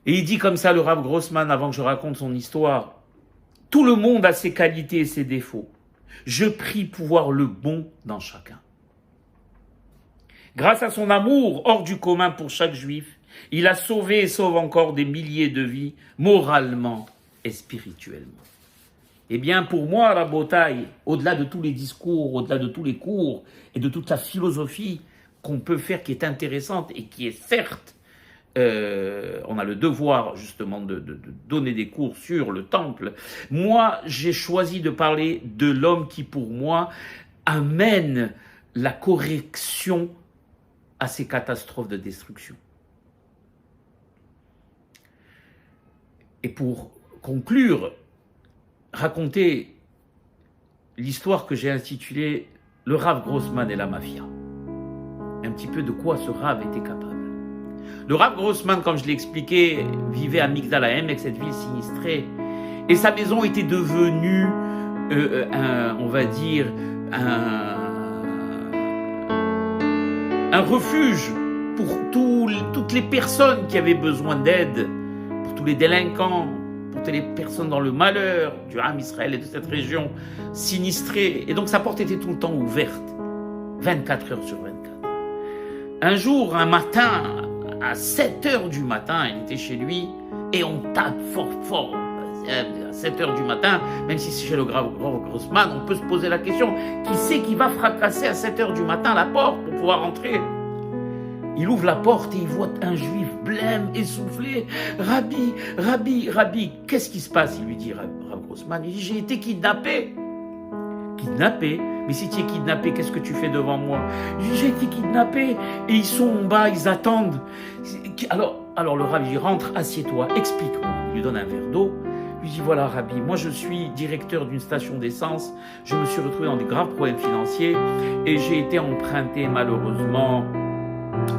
Et il dit comme ça, le Rav Grossman, avant que je raconte son histoire, « Tout le monde a ses qualités et ses défauts. Je prie pour voir le bon dans chacun. Grâce à son amour hors du commun pour chaque juif, il a sauvé et sauve encore des milliers de vies, moralement et spirituellement. » Eh bien, pour moi, la Botaï, au-delà de tous les discours, au-delà de tous les cours et de toute la philosophie qu'on peut faire qui est intéressante et qui est certes, on a le devoir justement de donner des cours sur le temple. Moi, j'ai choisi de parler de l'homme qui, pour moi, amène la correction à ces catastrophes de destruction. Et pour conclure, raconter l'histoire que j'ai intitulée « Le Rav Grossman et la mafia ». Un petit peu de quoi ce Rav était capable. Le Rav Grossman, comme je l'ai expliqué, vivait à Migdal HaEmek, cette ville sinistrée, et sa maison était devenue, on va dire, un refuge pour toutes les personnes qui avaient besoin d'aide, pour tous les délinquants, pour toutes les personnes dans le malheur du Ham Israël et de cette région sinistrée. Et donc sa porte était tout le temps ouverte, 24 heures sur 24. Un jour, un matin, à 7 heures du matin, il était chez lui et on tape fort, fort. À 7 heures du matin, même si c'est chez le Rav Grossman, on peut se poser la question, qui c'est qui va fracasser à 7 heures du matin la porte pour pouvoir entrer? Il ouvre la porte et il voit un juif blême, essoufflé. « Rabbi, Rabbi, Rabbi, qu'est-ce qui se passe ?» Il lui dit, Rav Grossman, il dit, « J'ai été kidnappé. » Kidnappé? Mais si tu es kidnappé, qu'est-ce que tu fais devant moi? J'ai été kidnappé et ils sont en bas, ils attendent. Alors le Rabbi dit, rentre, assieds-toi, explique-moi. Il lui donne un verre d'eau. Il lui dit, voilà Rabbi, moi je suis directeur d'une station d'essence. Je me suis retrouvé dans des graves problèmes financiers et j'ai été emprunté malheureusement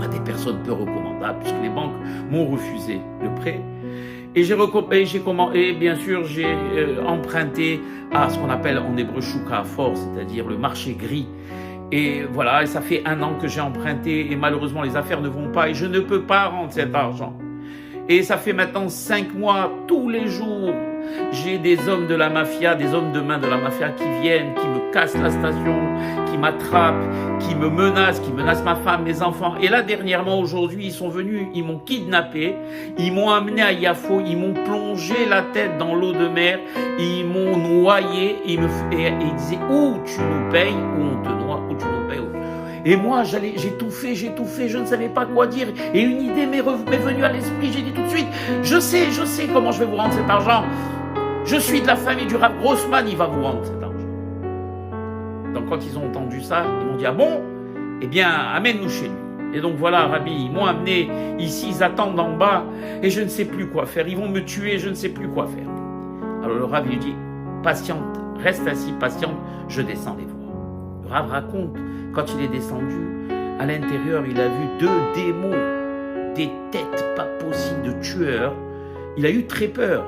à des personnes peu recommandables puisque les banques m'ont refusé le prêt. Et bien sûr, j'ai emprunté à ce qu'on appelle en hébreu Shuka Afar, c'est-à-dire le marché gris. Et voilà, et ça fait 1 an que j'ai emprunté et malheureusement les affaires ne vont pas et je ne peux pas rendre cet argent. Et ça fait maintenant 5 mois, tous les jours, j'ai des hommes de la mafia, des hommes de main de la mafia qui viennent, qui me cassent la station, qui m'attrapent, qui me menacent ma femme, mes enfants. Et là, dernièrement, aujourd'hui, ils sont venus, ils m'ont kidnappé, ils m'ont amené à Yafo, ils m'ont plongé la tête dans l'eau de mer, ils m'ont noyé, et ils disaient, ou tu nous payes, ou on te noie, ou tu nous payes. Et moi, j'ai tout fait, je ne savais pas quoi dire. Et une idée m'est venue à l'esprit, j'ai dit tout de suite, je sais comment je vais vous rendre cet argent. Je suis de la famille du Rav Grossman, il va vous rendre cet argent. Donc quand ils ont entendu ça, ils m'ont dit, ah bon? Eh bien, amène-nous chez lui. Et donc voilà, Rabbi, ils m'ont amené ici, ils attendent en bas, et je ne sais plus quoi faire. Ils vont me tuer, je ne sais plus quoi faire. Alors le Rav lui dit, patiente, reste assis, patiente, je descends les voir. Le Rav raconte, quand il est descendu, à l'intérieur, il a vu 2 démons, des têtes pas possibles de tueurs. Il a eu très peur.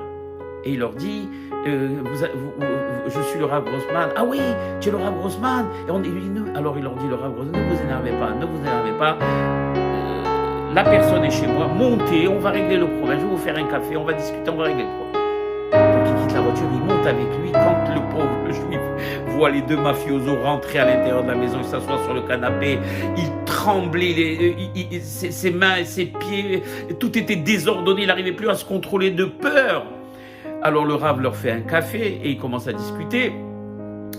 Et il leur dit, je suis le Rav Grossman. Ah oui, tu es le Rav Grossman. Alors il leur dit, le Rav Grossman, ne vous énervez pas. La personne est chez moi, montez, on va régler le problème. Je vais vous faire un café, on va discuter, on va régler le problème. Donc il quitte la voiture, il monte avec lui. Quand le pauvre juif voit les 2 mafiosos rentrer à l'intérieur de la maison, il s'assoit sur le canapé, il tremblait, ses mains et ses pieds, tout était désordonné, il n'arrivait plus à se contrôler de peur. Alors le Rav leur fait un café et ils commencent à discuter.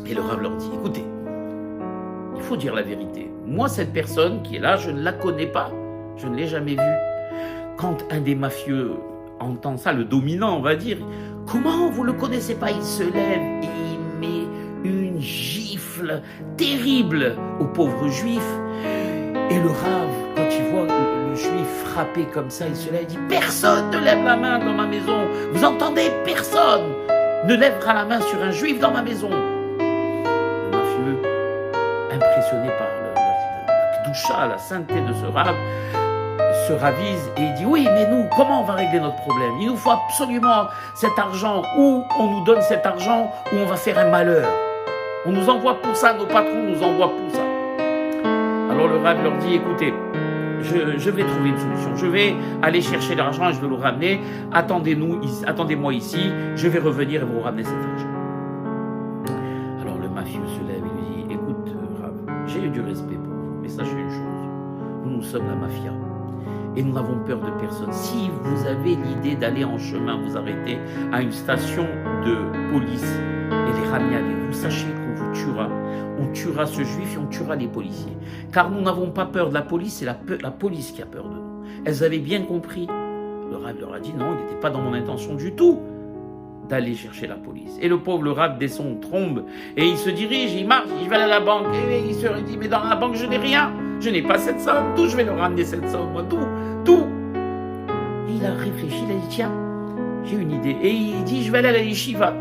Et le Rav leur dit, écoutez, il faut dire la vérité. Moi, cette personne qui est là, je ne la connais pas. Je ne l'ai jamais vue. Quand un des mafieux entend ça, le dominant, on va dire, comment vous ne le connaissez pas? Il se lève et il met une gifle terrible au pauvre juif. Et le Rav, quand il voit le juif frappé comme ça, il se lève et dit, personne ne lève la main dans ma maison. Vous entendez? Personne ne lèvera la main sur un juif dans ma maison. Le mafieux, impressionné par la kdusha, la sainteté de ce Rav, se ravise et il dit, oui, mais nous, comment on va régler notre problème? Il nous faut absolument cet argent, ou on nous donne cet argent, ou on va faire un malheur. On nous envoie pour ça, nos patrons nous envoient pour ça. Alors le Rav leur dit, écoutez, je vais trouver une solution. Je vais aller chercher l'argent et je vais le ramener. Attendez-moi ici, je vais revenir et vous ramener cet argent. Alors le mafieux se lève et lui dit, écoute, Rav, j'ai eu du respect pour vous, mais sachez une chose, nous sommes la mafia. Et nous n'avons peur de personne. Si vous avez l'idée d'aller en chemin, vous arrêter à une station de police et les ramener avec vous, sachez qu'on vous tuera. On tuera ce juif et on tuera les policiers. Car nous n'avons pas peur de la police, c'est la police qui a peur de nous. Elles avaient bien compris. Le Rav leur a dit non, il n'était pas dans mon intention du tout d'aller chercher la police. Et le pauvre, le Rav descend, trombe, et il se dirige, il marche, il va aller à la banque, et il se dit, mais dans la banque, je n'ai rien, je n'ai pas cette somme, d'où je vais leur ramener cette somme, moi, tout. Et il a réfléchi, il a dit, tiens, j'ai une idée. Et il dit, je vais aller à la yeshiva.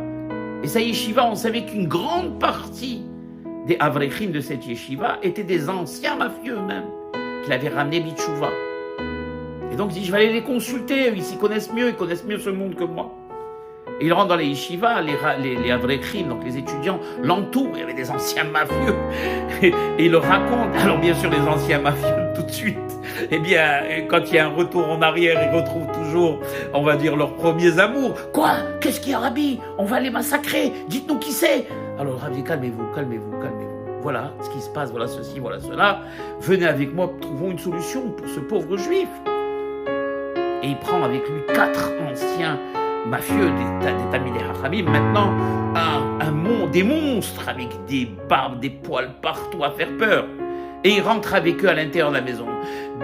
Et sa yeshiva, on savait qu'une grande partie des avrechim de cette yeshiva étaient des anciens mafieux eux-mêmes, qu'il avait ramenés bitchouva. Et donc il dit, je vais aller les consulter, ils s'y connaissent mieux, ils connaissent mieux ce monde que moi. Et il rentre dans les yeshivas, les avrechim, donc les étudiants, l'entourent, il y avait des anciens mafieux, et il leur raconte. Alors bien sûr, les anciens mafieux, tout de suite, eh bien, quand il y a un retour en arrière, ils retrouvent toujours, on va dire, leurs premiers amours. Quoi? Qu'est-ce qu'il y a, Rabbi? On va les massacrer, dites-nous qui c'est. Alors le Rabbi dit, calmez-vous. Voilà ce qui se passe, voilà ceci, voilà cela. Venez avec moi, trouvons une solution pour ce pauvre juif. Et il prend avec lui 4 anciens mafieux des Talmidei Chachamim, maintenant des monstres avec des barbes, des poils partout à faire peur. Et il rentre avec eux à l'intérieur de la maison.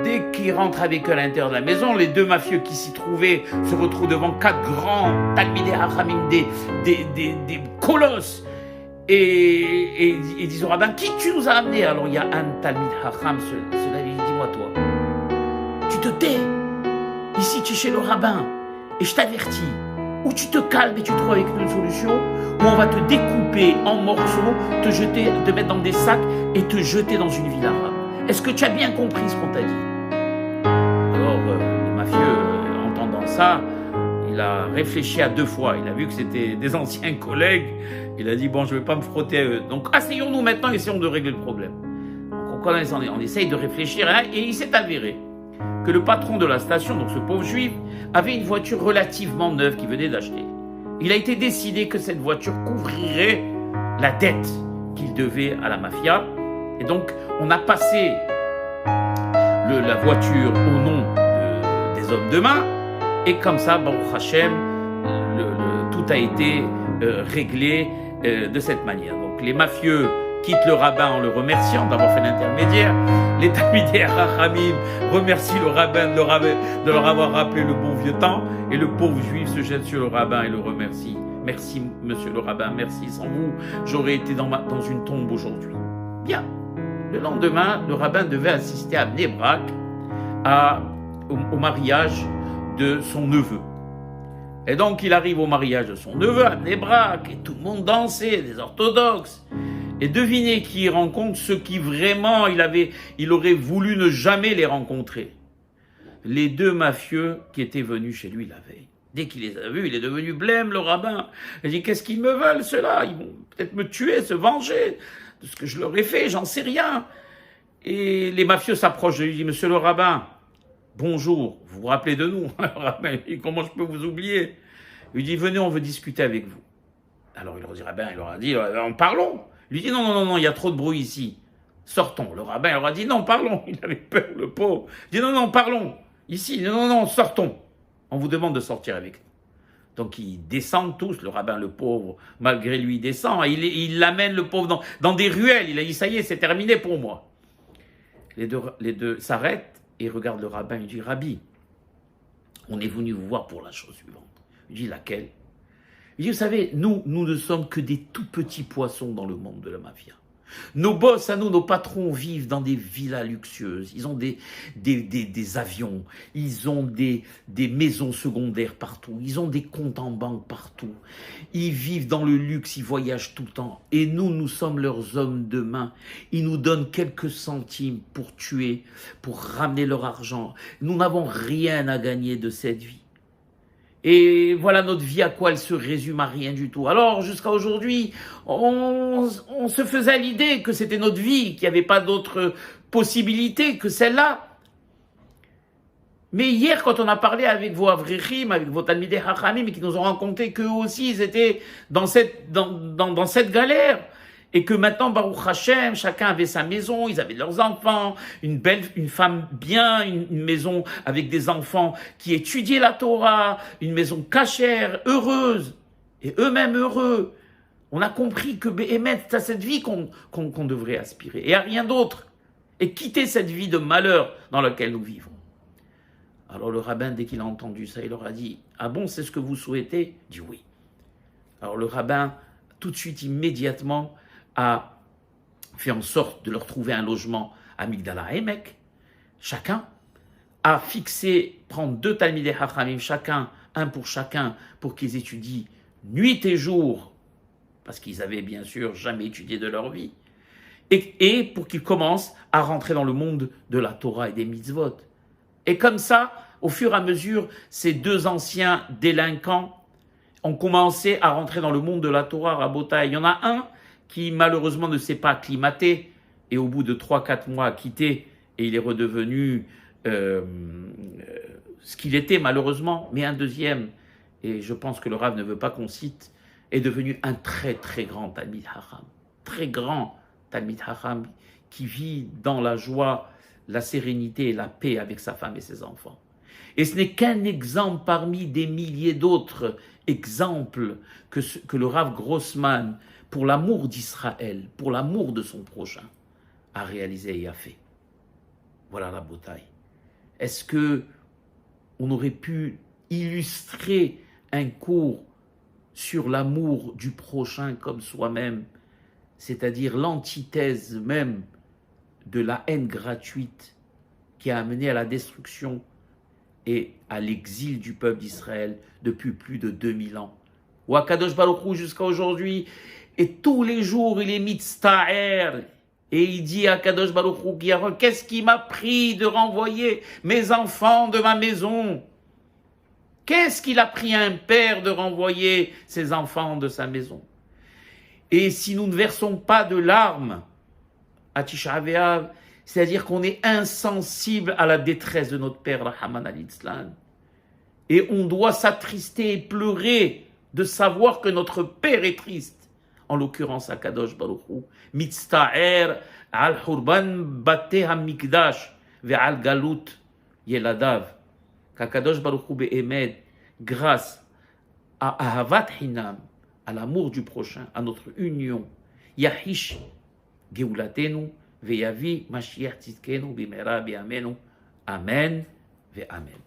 Dès qu'il rentre avec eux à l'intérieur de la maison, les 2 mafieux qui s'y trouvaient se retrouvent devant 4 grands Talmidei Chachamim, des colosses. Et ils disent au rabbin, qui tu nous as amené? Alors il y a un Talmid Chacham, cela lui dit, dis-moi toi, tu te tais, ici tu es chez le rabbin, et je t'avertis, ou tu te calmes et tu trouves avec nous une solution, ou on va te découper en morceaux, te mettre dans des sacs et te jeter dans une ville arabe. Est-ce que tu as bien compris ce qu'on t'a dit? Alors le mafieux, entendant ça, il a réfléchi à 2 fois, il a vu que c'était des anciens collègues, il a dit, bon, je ne vais pas me frotter à eux. Donc, asseyons-nous maintenant, essayons de régler le problème. Donc, on essaye de réfléchir, hein, et il s'est avéré que le patron de la station, donc ce pauvre juif, avait une voiture relativement neuve qu'il venait d'acheter. Il a été décidé que cette voiture couvrirait la dette qu'il devait à la mafia. Et donc, on a passé la voiture au nom des hommes de main, et comme ça, Baruch Hashem, tout a été réglé de cette manière. Donc les mafieux quittent le rabbin en le remerciant d'avoir fait l'intermédiaire. Les Talmidei Chachamim remercient le rabbin de leur avoir rappelé le bon vieux temps. Et le pauvre juif se jette sur le rabbin et le remercie. Merci, monsieur le rabbin, merci. Sans vous, j'aurais été dans une tombe aujourd'hui. Bien. Le lendemain, le rabbin devait assister à Bnei Brak au mariage de son neveu. Et donc, il arrive au mariage de son neveu à Bnei Brak, et tout le monde dansait, des orthodoxes. Et devinez qui il rencontre, ceux qui vraiment, il aurait voulu ne jamais les rencontrer. Les 2 mafieux qui étaient venus chez lui la veille. Dès qu'il les a vus, il est devenu blême, le rabbin. Il dit, qu'est-ce qu'ils me veulent, ceux-là? Ils vont peut-être me tuer, se venger de ce que je leur ai fait, j'en sais rien. Et les mafieux s'approchent de lui, disent, monsieur le rabbin, bonjour, vous vous rappelez de nous? Comment je peux vous oublier? Il lui dit, venez, on veut discuter avec vous. Alors le rabbin, il leur a dit, parlons. Il lui dit, non, il y a trop de bruit ici. Sortons. Le rabbin leur a dit, non, parlons. Il avait peur, le pauvre. Il dit, non, parlons. Ici, non, sortons. On vous demande de sortir avec nous. Donc ils descendent tous, le rabbin, le pauvre, malgré lui, descend. Il l'amène, le pauvre, dans des ruelles. Il a dit, ça y est, c'est terminé pour moi. Les deux s'arrêtent et regardent le rabbin. Il dit, Rabbi, on est venu vous voir pour la chose suivante. Il dit, laquelle? Il dit, vous savez, nous ne sommes que des tout petits poissons dans le monde de la mafia. Nos boss à nous, nos patrons vivent dans des villas luxueuses, ils ont des avions, ils ont des maisons secondaires partout, ils ont des comptes en banque partout, ils vivent dans le luxe, ils voyagent tout le temps. Et nous sommes leurs hommes de main, ils nous donnent quelques centimes pour tuer, pour ramener leur argent. Nous n'avons rien à gagner de cette vie. Et voilà notre vie à quoi elle se résume à rien du tout. Alors jusqu'à aujourd'hui, on se faisait l'idée que c'était notre vie, qu'il n'y avait pas d'autre possibilité que celle-là. Mais hier, quand on a parlé avec vos Avrichim, avec vos Talmidei Chachamim, qui nous ont raconté qu'eux aussi, ils étaient dans cette galère, et que maintenant, Baruch Hashem, chacun avait sa maison, ils avaient leurs enfants, une femme bien, une maison avec des enfants qui étudiaient la Torah, une maison cachère, heureuse, et eux-mêmes heureux. On a compris que Béhémet, c'est à cette vie qu'on devrait aspirer, et à rien d'autre, et quitter cette vie de malheur dans laquelle nous vivons. Alors le rabbin, dès qu'il a entendu ça, il leur a dit « Ah bon, c'est ce que vous souhaitez ?» Il dit « Oui. » Alors le rabbin, tout de suite, immédiatement, a fait en sorte de leur trouver un logement à Migdala Emek. Chacun a fixé, prendre 2 Talmidei Chachamim, chacun, un pour chacun, pour qu'ils étudient nuit et jour, parce qu'ils avaient bien sûr jamais étudié de leur vie, et pour qu'ils commencent à rentrer dans le monde de la Torah et des mitzvot. Et comme ça, au fur et à mesure, ces 2 anciens délinquants ont commencé à rentrer dans le monde de la Torah, Rabotai. Il y en a un qui malheureusement ne s'est pas acclimaté et au bout de 3-4 mois a quitté et il est redevenu ce qu'il était malheureusement. Mais un deuxième, et je pense que le Rav ne veut pas qu'on cite, est devenu un très très grand Talmid Chacham. Très grand Talmid Chacham qui vit dans la joie, la sérénité et la paix avec sa femme et ses enfants. Et ce n'est qu'un exemple parmi des milliers d'autres exemples que le Rav Grossman, pour l'amour d'Israël, pour l'amour de son prochain, a réalisé et a fait. Voilà la bataille. Est-ce que on aurait pu illustrer un cours sur l'amour du prochain comme soi-même, c'est-à-dire l'antithèse même de la haine gratuite qui a amené à la destruction et à l'exil du peuple d'Israël depuis plus de 2000 ans. Ou à Kadosh Baruch Hu jusqu'à aujourd'hui, et tous les jours il est mitzta'er, et il dit à Kadosh Baruch Hu, qu'est-ce qui m'a pris de renvoyer mes enfants de ma maison? Qu'est-ce qu'il a pris un père de renvoyer ses enfants de sa maison? Et si nous ne versons pas de larmes à Tisha B'Av, c'est-à-dire qu'on est insensible à la détresse de notre père, Rahman al-Islam, et on doit s'attrister et pleurer de savoir que notre père est triste, en l'occurrence à Kadosh Baruch Hu, mitzta'er al hurban bate ha-mikdash ve'al galut yeladav, qu'Akadosh Baruch Hu be'emed, grâce à ahavat hinam, à l'amour du prochain, à notre union, yahish geulatenu ve'yavi mashiach tzidkenu b'mehera b'yamenu, amen ve'amen.